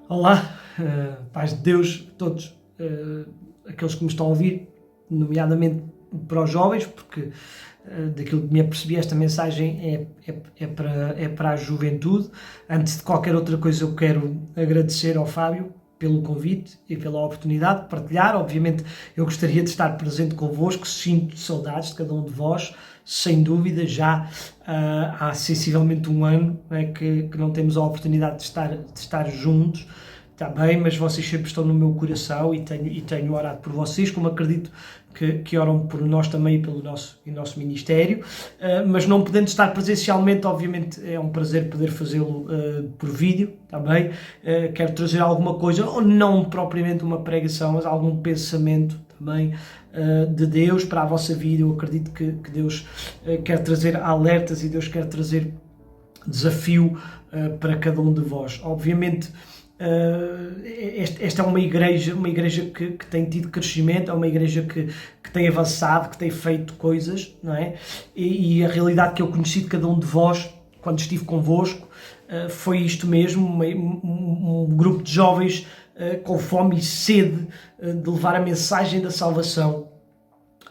Olá, paz de Deus a todos aqueles que me estão a ouvir, nomeadamente para os jovens, porque daquilo que me apercebi, esta mensagem é para a juventude. Antes de qualquer outra coisa, eu quero agradecer ao Fábio pelo convite e pela oportunidade de partilhar. Obviamente, eu gostaria de estar presente convosco, sinto saudades de cada um de vós, sem dúvida. Já há sensivelmente um ano, né, que não temos a oportunidade de estar juntos. Está bem, mas vocês sempre estão no meu coração e tenho orado por vocês, como acredito que oram por nós também e pelo nosso ministério, mas não podendo estar presencialmente, obviamente é um prazer poder fazê-lo por vídeo, está bem? Quero trazer alguma coisa, ou não propriamente uma pregação, mas algum pensamento também de Deus para a vossa vida. Eu acredito que Deus quer trazer alertas e Deus quer trazer desafio para cada um de vós. Obviamente, esta é uma igreja que tem tido crescimento, é uma igreja que tem avançado, que tem feito coisas, não é? E a realidade que eu conheci de cada um de vós, quando estive convosco, foi isto mesmo, um grupo de jovens com fome e sede de levar a mensagem da salvação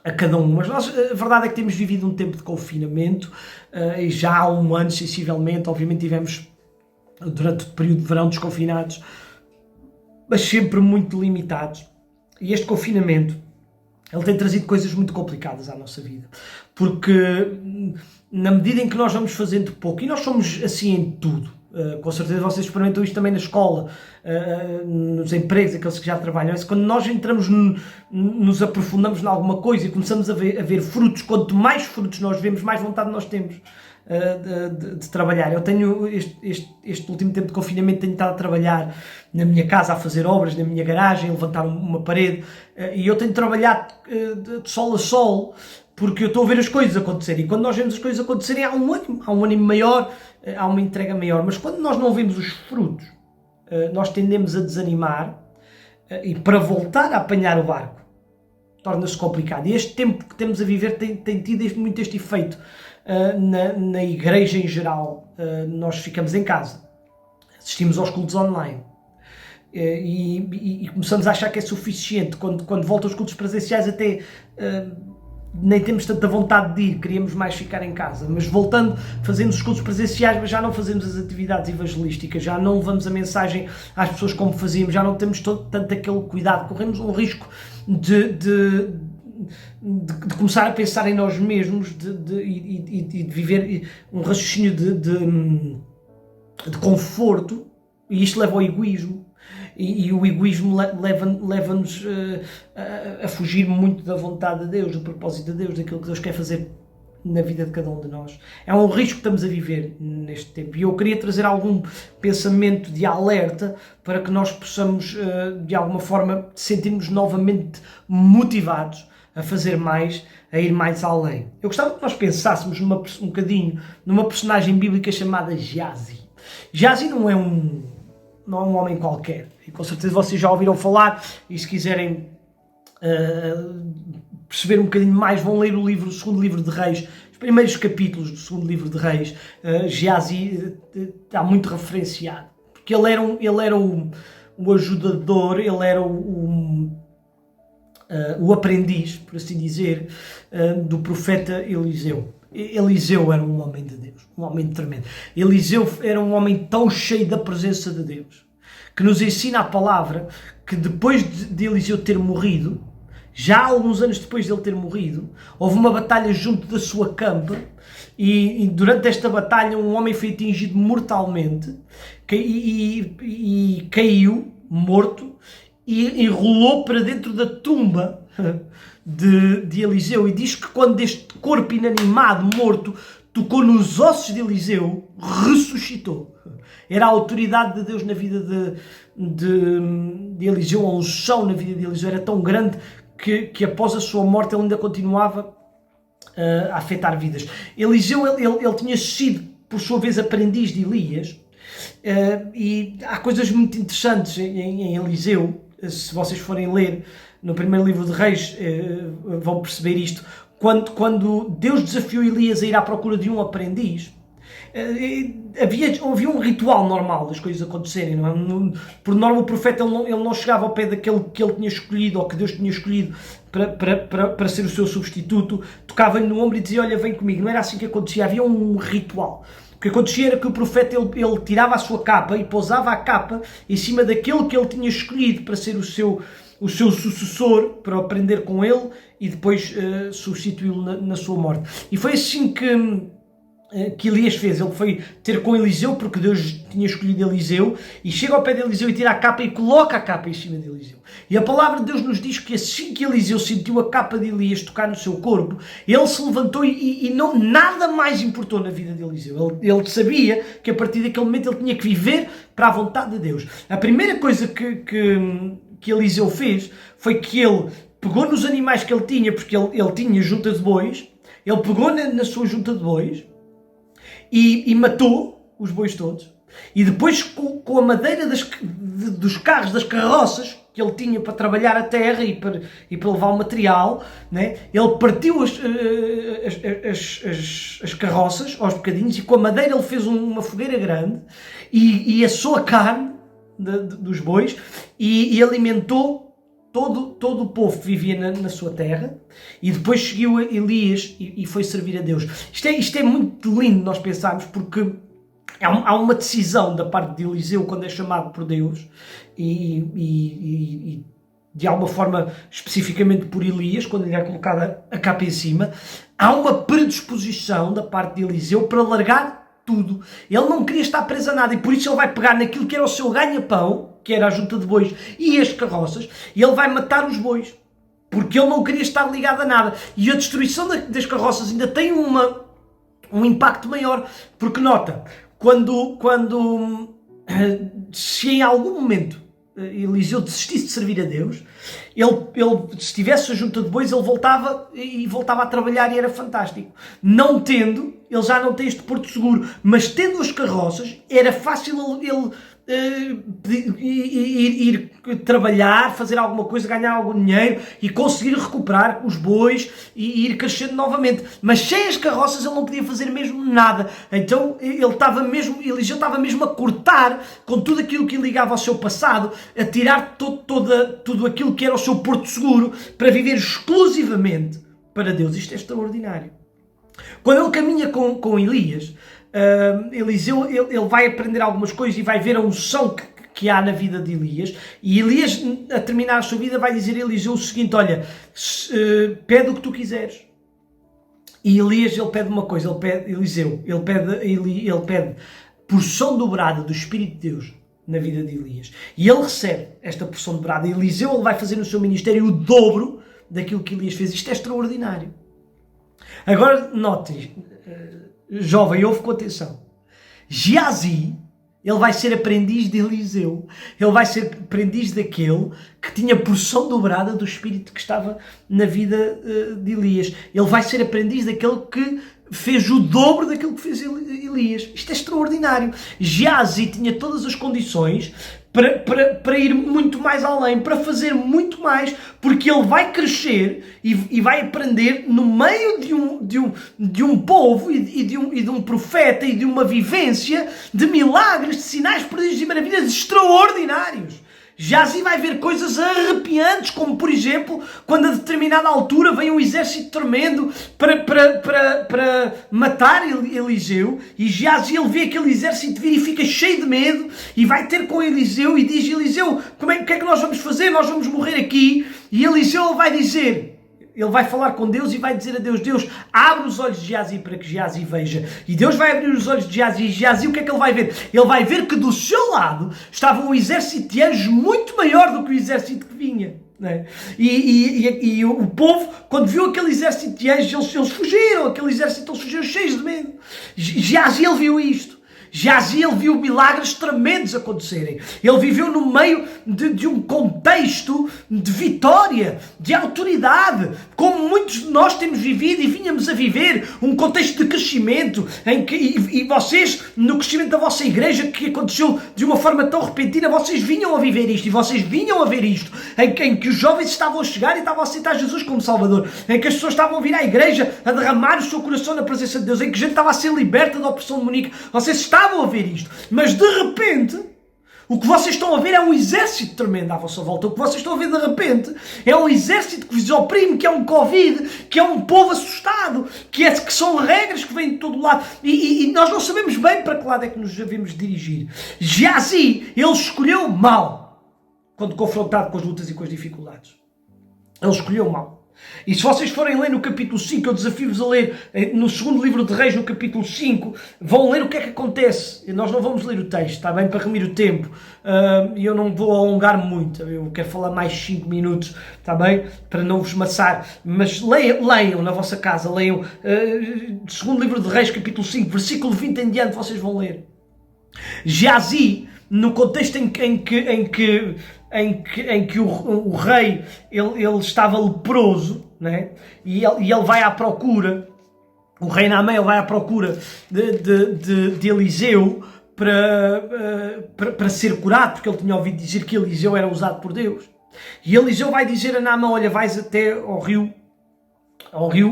a cada um. Mas nós, a verdade é que temos vivido um tempo de confinamento, e já há um ano, sensivelmente. Obviamente tivemos durante o período de verão desconfinados, mas sempre muito limitados. E este confinamento, ele tem trazido coisas muito complicadas à nossa vida, porque na medida em que nós vamos fazendo pouco, e nós somos assim em tudo, com certeza vocês experimentam isto também na escola, nos empregos, aqueles que já trabalham, quando nós entramos, nos aprofundamos em alguma coisa e começamos a ver frutos. Quanto mais frutos nós vemos, mais vontade nós temos de trabalhar. Eu tenho este último tempo de confinamento, tenho estado a trabalhar na minha casa, a fazer obras na minha garagem, a levantar uma parede, e eu tenho trabalhado de sol a sol, porque eu estou a ver as coisas acontecerem. E quando nós vemos as coisas acontecerem, há um ânimo maior, há uma entrega maior. Mas quando nós não vemos os frutos, nós tendemos a desanimar, e para voltar a apanhar o barco torna-se complicado. E este tempo que temos a viver tem tido muito este efeito. Na igreja em geral, nós ficamos em casa, assistimos aos cultos online, e começamos a achar que é suficiente. Quando voltam os cultos presenciais, até nem temos tanta vontade de ir, queríamos mais ficar em casa. Mas voltando, fazemos os cultos presenciais, mas já não fazemos as atividades evangelísticas, já não levamos a mensagem às pessoas como fazíamos, já não temos tanto aquele cuidado. Corremos um risco de começar a pensar em nós mesmos e de viver um raciocínio de conforto, e isto leva ao egoísmo, e o egoísmo leva-nos a fugir muito da vontade de Deus, do propósito de Deus, daquilo que Deus quer fazer na vida de cada um de nós. É um risco que estamos a viver neste tempo, e eu queria trazer algum pensamento de alerta para que nós possamos, de alguma forma, sentirmos novamente motivados a fazer mais, a ir mais além. Eu gostava que nós pensássemos um bocadinho numa personagem bíblica chamada Geazi. Geazi não é um homem qualquer, e com certeza vocês já ouviram falar, e se quiserem perceber um bocadinho mais, vão ler o segundo livro de Reis, os primeiros capítulos do segundo livro de Reis. Geazi está muito referenciado, porque ele era o ajudador, ele era o aprendiz, por assim dizer, do profeta Eliseu. Eliseu era um homem de Deus, um homem tremendo. Eliseu era um homem tão cheio da presença de Deus, que nos ensina a palavra que depois de Eliseu ter morrido, já alguns anos depois de ele ter morrido, houve uma batalha junto da sua campa, e durante esta batalha um homem foi atingido mortalmente, e caiu morto, e enrolou para dentro da tumba de Eliseu, e diz que quando este corpo inanimado, morto, tocou nos ossos de Eliseu, ressuscitou. Era a autoridade de Deus na vida de Eliseu, a unção na vida de Eliseu era tão grande que após a sua morte ele ainda continuava a afetar vidas. Eliseu, ele tinha sido, por sua vez, aprendiz de Elias, e há coisas muito interessantes em Eliseu. Se vocês forem ler no primeiro livro de Reis, vão perceber isto. Quando Deus desafiou Elias a ir à procura de um aprendiz, Havia um ritual normal das coisas acontecerem, não é? Por norma o profeta ele não chegava ao pé daquele que ele tinha escolhido, ou que Deus tinha escolhido para ser o seu substituto, tocava-lhe no ombro e dizia, olha, vem comigo. Não era assim que acontecia, havia um ritual. O que acontecia era que o profeta ele tirava a sua capa e pousava a capa em cima daquele que ele tinha escolhido para ser o seu sucessor, para aprender com ele e depois substituí-lo na sua morte. E foi assim que Elias fez. Ele foi ter com Eliseu, porque Deus tinha escolhido Eliseu, e chega ao pé de Eliseu e tira a capa e coloca a capa em cima de Eliseu. E a palavra de Deus nos diz que assim que Eliseu sentiu a capa de Elias tocar no seu corpo, ele se levantou e nada mais importou na vida de Eliseu. Ele sabia que a partir daquele momento ele tinha que viver para a vontade de Deus. A primeira coisa que Eliseu fez foi que ele pegou nos animais que ele tinha, porque ele tinha junta de bois, ele pegou na sua junta de bois e matou os bois todos, e depois com a madeira dos carros, das carroças que ele tinha para trabalhar a terra e para levar o material, né? Ele partiu as carroças aos bocadinhos e com a madeira ele fez uma fogueira grande e assou a carne dos bois e alimentou todo o povo que vivia na sua terra, e depois seguiu Elias e foi servir a Deus. Isto é muito lindo nós pensarmos, porque há uma decisão da parte de Eliseu quando é chamado por Deus e de alguma forma especificamente por Elias, quando lhe é colocada a capa em cima. Há uma predisposição da parte de Eliseu para largar tudo. Ele não queria estar preso a nada, e por isso ele vai pegar naquilo que era o seu ganha-pão, que era a junta de bois e as carroças, e ele vai matar os bois, porque ele não queria estar ligado a nada. E a destruição das carroças ainda tem um impacto maior, porque nota, quando se em algum momento Eliseu desistisse de servir a Deus, ele se tivesse a junta de bois, ele voltava a trabalhar e era fantástico. Não tendo, ele já não tem este porto seguro, mas tendo as carroças, era fácil ele ir trabalhar, fazer alguma coisa, ganhar algum dinheiro e conseguir recuperar os bois e ir crescendo novamente. Mas sem as carroças ele não podia fazer mesmo nada. Então Eliseu estava mesmo a cortar com tudo aquilo que ligava ao seu passado, a tirar tudo aquilo que era o seu porto seguro para viver exclusivamente para Deus. Isto é extraordinário. Quando ele caminha com Elias, Eliseu ele vai aprender algumas coisas e vai ver a unção que há na vida de Elias, e Elias, a terminar a sua vida, vai dizer a Eliseu o seguinte: olha, pede o que tu quiseres. E Elias, ele pede uma coisa, ele pede porção dobrada do Espírito de Deus na vida de Elias, e ele recebe esta porção dobrada. Eliseu ele vai fazer no seu ministério o dobro daquilo que Elias fez. Isto é extraordinário. Agora note, jovem, ouve com atenção. Geazi, ele vai ser aprendiz de Eliseu. Ele vai ser aprendiz daquele que tinha porção dobrada do Espírito que estava na vida de Elias. Ele vai ser aprendiz daquele que fez o dobro daquilo que fez Elias. Isto é extraordinário. Geazi tinha todas as condições para ir muito mais além, para fazer muito mais, porque ele vai crescer e vai aprender no meio de um povo e de um profeta e de uma vivência de milagres, de sinais, prodígios e maravilhas extraordinários. Geazi vai ver coisas arrepiantes, como por exemplo, quando a determinada altura vem um exército tremendo para matar Eliseu, e Geazi ele vê aquele exército vir e fica cheio de medo, e vai ter com Eliseu e diz: Eliseu, o que é que nós vamos fazer? Nós vamos morrer aqui. E Eliseu vai dizer, ele vai falar com Deus e vai dizer a Deus: Deus, abre os olhos de Geazi para que Geazi veja. E Deus vai abrir os olhos de Geazi, e Geazi o que é que ele vai ver? Ele vai ver que do seu lado estava um exército de anjos muito maior do que o exército que vinha. Né? E o povo, quando viu aquele exército de anjos, eles fugiram, eles fugiram cheios de medo. Geazi ele viu isto. Geazi, ele viu milagres tremendos acontecerem. Ele viveu no meio de um contexto de vitória, de autoridade, como muitos de nós temos vivido e vinhamos a viver, um contexto de crescimento, em que, e vocês, no crescimento da vossa igreja, que aconteceu de uma forma tão repentina, vocês vinham a viver isto, e vocês vinham a ver isto, em que os jovens estavam a chegar e estavam a aceitar Jesus como Salvador, em que as pessoas estavam a vir à igreja a derramar o seu coração na presença de Deus, em que a gente estava a ser liberta da opressão demoníaca. Vocês estavam a ver isto, mas de repente o que vocês estão a ver é um exército tremendo à vossa volta. O que vocês estão a ver de repente é um exército que vos oprime, que é um Covid, que é um povo assustado, que são regras que vêm de todo lado. E nós não sabemos bem para que lado é que nos devemos dirigir. Geazi, ele escolheu mal quando confrontado com as lutas e com as dificuldades. Ele escolheu mal. E se vocês forem ler no capítulo 5, eu desafio-vos a ler no segundo livro de Reis, no capítulo 5, vão ler o que é que acontece. Nós não vamos ler o texto, está bem? Para remir o tempo. E eu não vou alongar muito, eu quero falar mais 5 minutos, está bem? Para não vos maçar. Mas leiam na vossa casa, leiam segundo livro de Reis, capítulo 5, versículo 20 em diante, vocês vão ler. Geazi, no contexto em que o rei ele estava leproso, né? E ele vai à procura, o rei Naamã ele vai à procura de Eliseu para ser curado, porque ele tinha ouvido dizer que Eliseu era usado por Deus. E Eliseu vai dizer a Naamã: olha, vais até ao rio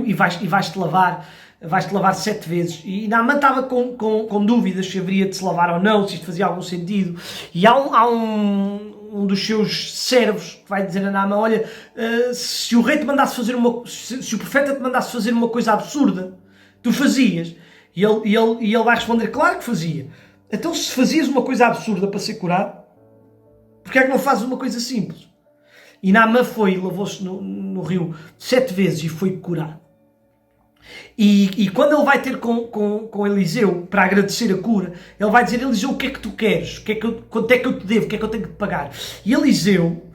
e vais-te lavar. Vais-te lavar 7 vezes. E Naamã estava com dúvidas se haveria de se lavar ou não, se isto fazia algum sentido. E há um dos seus servos que vai dizer a Naamã: olha, se o rei te mandasse fazer se o profeta te mandasse fazer uma coisa absurda, tu fazias? E ele vai responder: claro que fazia. Então, se fazias uma coisa absurda para ser curado, porque é que não fazes uma coisa simples? E Naamã foi e lavou-se no rio 7 vezes e foi curado. E quando ele vai ter com Eliseu para agradecer a cura, ele vai dizer: Eliseu, o que é que tu queres? Quanto é que eu te devo? O que é que eu tenho de pagar? E Eliseu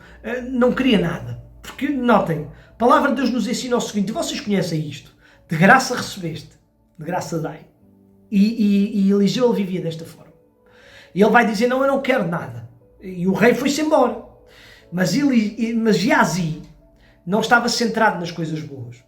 não queria nada. Porque, notem, a palavra de Deus nos ensina o seguinte, e vocês conhecem isto: de graça recebeste, de graça dai. E Eliseu ele vivia desta forma. E ele vai dizer: não, eu não quero nada. E o rei foi-se embora. Mas Geazi não estava centrado nas coisas boas.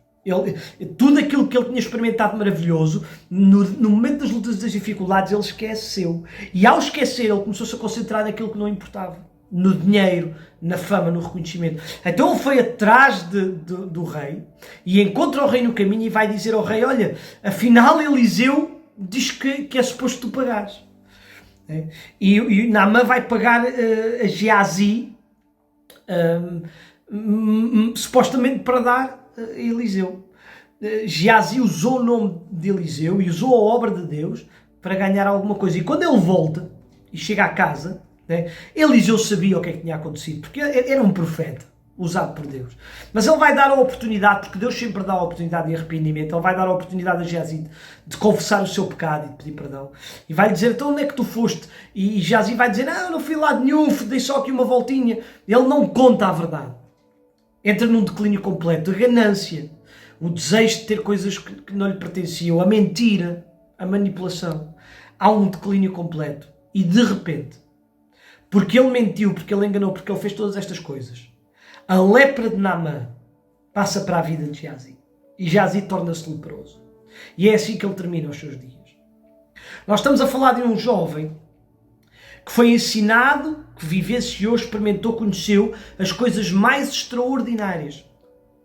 Tudo aquilo que ele tinha experimentado maravilhoso, no momento das lutas e das dificuldades, ele esqueceu. E ao esquecer, ele começou-se a concentrar naquilo que não importava. No dinheiro, na fama, no reconhecimento. Então ele foi atrás do rei e encontra o rei no caminho e vai dizer ao rei: olha, afinal Eliseu diz que é suposto tu pagares. E Naamã vai pagar a Geazi supostamente para dar a Eliseu. Geazi usou o nome de Eliseu e usou a obra de Deus para ganhar alguma coisa. E quando ele volta e chega à casa, Eliseu sabia o que é que tinha acontecido, porque era um profeta usado por Deus. Mas ele vai dar a oportunidade, porque Deus sempre dá a oportunidade de arrependimento, ele vai dar a oportunidade a Geazi de confessar o seu pecado e de pedir perdão. E vai dizer: então onde é que tu foste? E Geazi vai dizer: não fui lá de nenhum, dei só aqui uma voltinha. Ele não conta a verdade. Entra num declínio completo. A ganância, o desejo de ter coisas que não lhe pertenciam, a mentira, a manipulação. Há um declínio completo. E de repente, porque ele mentiu, porque ele enganou, porque ele fez todas estas coisas, a lepra de Naamã passa para a vida de Geazi. E Geazi torna-se leproso. E é assim que ele termina os seus dias. Nós estamos a falar de um jovem que foi ensinado, que vivenciou, experimentou, conheceu as coisas mais extraordinárias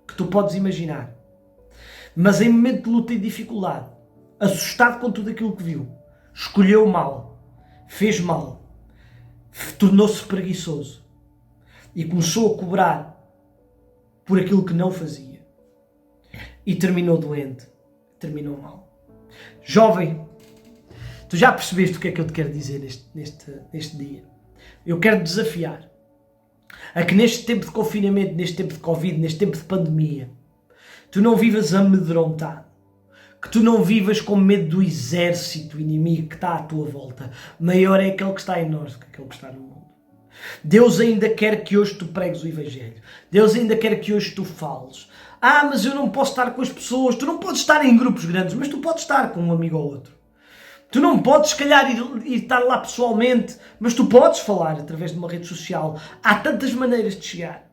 que tu podes imaginar. Mas em momento de luta e dificuldade, assustado com tudo aquilo que viu, escolheu mal, fez mal, tornou-se preguiçoso e começou a cobrar por aquilo que não fazia. E terminou doente, terminou mal. Jovem, tu já percebeste o que é que eu te quero dizer neste dia? Eu quero te desafiar a que neste tempo de confinamento, neste tempo de Covid, neste tempo de pandemia, tu não vivas amedrontado, que tu não vivas com medo do exército inimigo que está à tua volta. Maior é aquele que está em nós do que aquele que está no mundo. Deus ainda quer que hoje tu pregues o Evangelho. Deus ainda quer que hoje tu fales. Mas eu não posso estar com as pessoas. Tu não podes estar em grupos grandes, mas tu podes estar com um amigo ou outro. Tu não podes, se calhar, ir estar lá pessoalmente, mas tu podes falar através de uma rede social. Há tantas maneiras de chegar.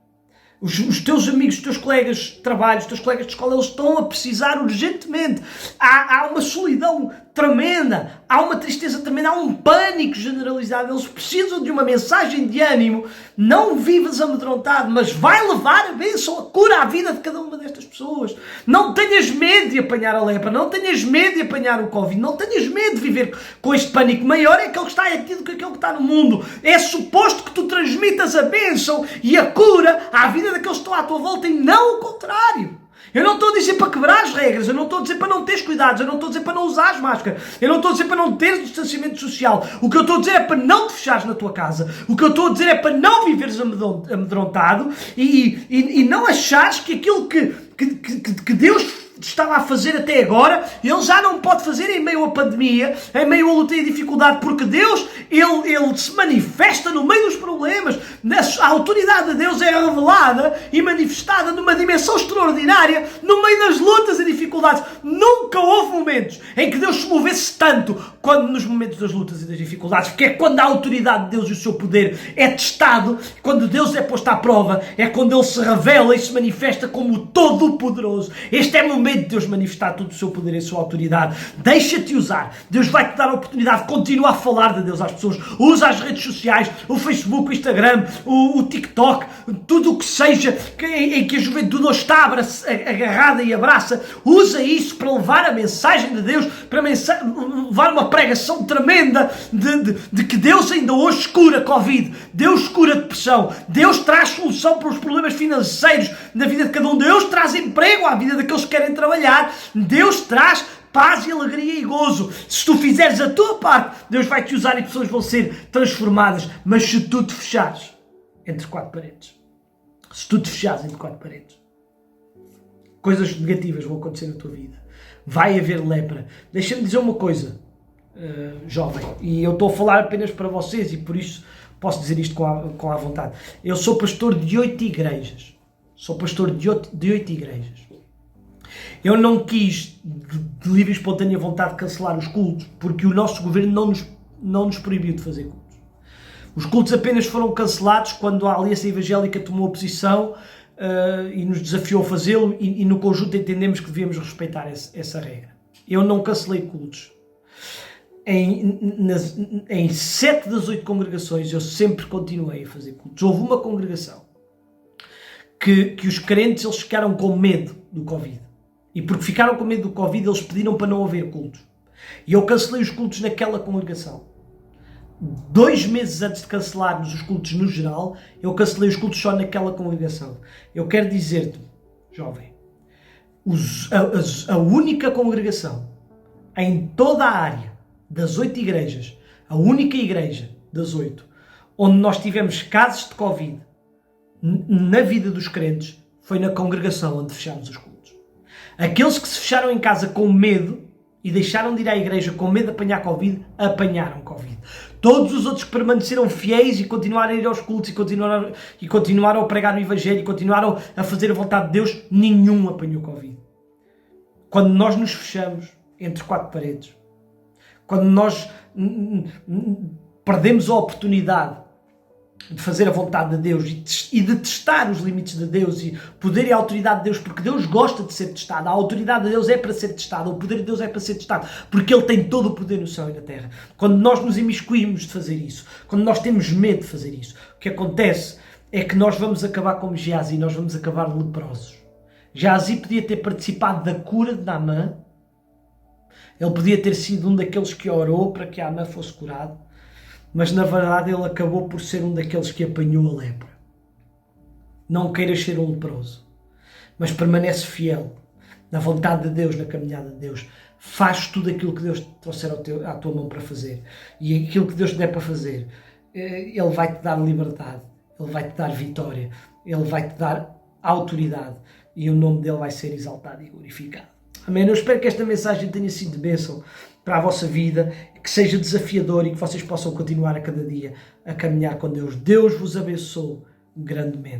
Os teus amigos, os teus colegas de trabalho, os teus colegas de escola, eles estão a precisar urgentemente. Há uma solidão tremenda, há uma tristeza tremenda, há um pânico generalizado. Eles precisam de uma mensagem de ânimo. Não vivas amedrontado, mas vai levar a bênção, a cura à vida de cada uma destas pessoas. Não tenhas medo de apanhar a lepra, não tenhas medo de apanhar o Covid, não tenhas medo de viver com este pânico. Maior é aquele que está aqui do que aquele que está no mundo. É suposto que tu transmitas a bênção e a cura à vida daqueles que estão à tua volta e não o contrário. Eu não estou a dizer para quebrar as regras, eu não estou a dizer para não teres cuidados, eu não estou a dizer para não usares máscara, eu não estou a dizer para não teres distanciamento social. O que eu estou a dizer é para não te fechares na tua casa. O que eu estou a dizer é para não viveres amedrontado e não achares que aquilo que Deus estava a fazer até agora, Ele já não pode fazer em meio à pandemia, em meio à luta e dificuldade, porque Deus, Ele se manifesta no meio dos problemas. A autoridade de Deus é revelada e manifestada numa dimensão extraordinária no meio das lutas e dificuldades. Nunca houve momentos em que Deus se movesse tanto quando nos momentos das lutas e das dificuldades, porque é quando a autoridade de Deus e o seu poder é testado, quando Deus é posto à prova, é quando Ele se revela e se manifesta como Todo-Poderoso. Este é o momento de Deus manifestar todo o seu poder e a sua autoridade. Deixa-te usar. Deus vai-te dar a oportunidade. Continua a falar de Deus às pessoas. Usa as redes sociais, o Facebook, o Instagram, o TikTok, tudo o que seja em que a juventude hoje está agarrada e abraça. Usa isso para levar a mensagem de Deus, para levar uma pregação tremenda de que Deus ainda hoje cura Covid. Deus cura depressão. Deus traz solução para os problemas financeiros na vida de cada um. Deus traz emprego à vida daqueles que querem trabalhar. Deus traz paz e alegria e gozo. Se tu fizeres a tua parte, Deus vai te usar e pessoas vão ser transformadas. Mas se tu te fechares entre quatro paredes, coisas negativas vão acontecer na tua vida. Vai haver lepra. Deixa-me dizer uma coisa, jovem, e eu estou a falar apenas para vocês e por isso posso dizer isto com a vontade. Eu sou pastor de 8 igrejas. Eu não quis, de livre e espontânea vontade, cancelar os cultos, porque o nosso governo não nos proibiu de fazer cultos. Os cultos apenas foram cancelados quando a Aliança Evangélica tomou a posição e nos desafiou a fazê-lo e no conjunto entendemos que devíamos respeitar essa regra. Eu não cancelei cultos. Em 7 das 8 congregações eu sempre continuei a fazer cultos. Houve uma congregação que os crentes eles ficaram com medo do Covid. E porque ficaram com medo do Covid, eles pediram para não haver cultos. E eu cancelei os cultos naquela congregação. 2 meses antes de cancelarmos os cultos no geral, eu cancelei os cultos só naquela congregação. Eu quero dizer-te, jovem, a única congregação em toda a área das 8 igrejas, a única igreja das 8, onde nós tivemos casos de Covid na vida dos crentes, foi na congregação onde fechámos os cultos. Aqueles que se fecharam em casa com medo e deixaram de ir à igreja com medo de apanhar Covid, apanharam Covid. Todos os outros que permaneceram fiéis e continuaram a ir aos cultos e continuaram a pregar o Evangelho e continuaram a fazer a vontade de Deus, nenhum apanhou Covid. Quando nós nos fechamos entre 4 paredes, quando nós perdemos a oportunidade de fazer a vontade de Deus e de testar os limites de Deus e poder e a autoridade de Deus, porque Deus gosta de ser testado, a autoridade de Deus é para ser testada, o poder de Deus é para ser testado, porque Ele tem todo o poder no céu e na terra. Quando nós nos imiscuímos de fazer isso, quando nós temos medo de fazer isso, o que acontece é que nós vamos acabar como Geazi, nós vamos acabar leprosos. Geazi podia ter participado da cura de Naamã, ele podia ter sido um daqueles que orou para que Naamã fosse curado, mas na verdade ele acabou por ser um daqueles que apanhou a lepra. Não queiras ser um leproso, mas permanece fiel na vontade de Deus, na caminhada de Deus. Faz tudo aquilo que Deus te trouxer à tua mão para fazer. E aquilo que Deus te der para fazer, Ele vai-te dar liberdade, Ele vai-te dar vitória, Ele vai-te dar autoridade e o nome dele vai ser exaltado e glorificado. Amém? Eu espero que esta mensagem tenha sido de bênção para a vossa vida, que seja desafiador e que vocês possam continuar a cada dia a caminhar com Deus. Deus vos abençoe grandemente.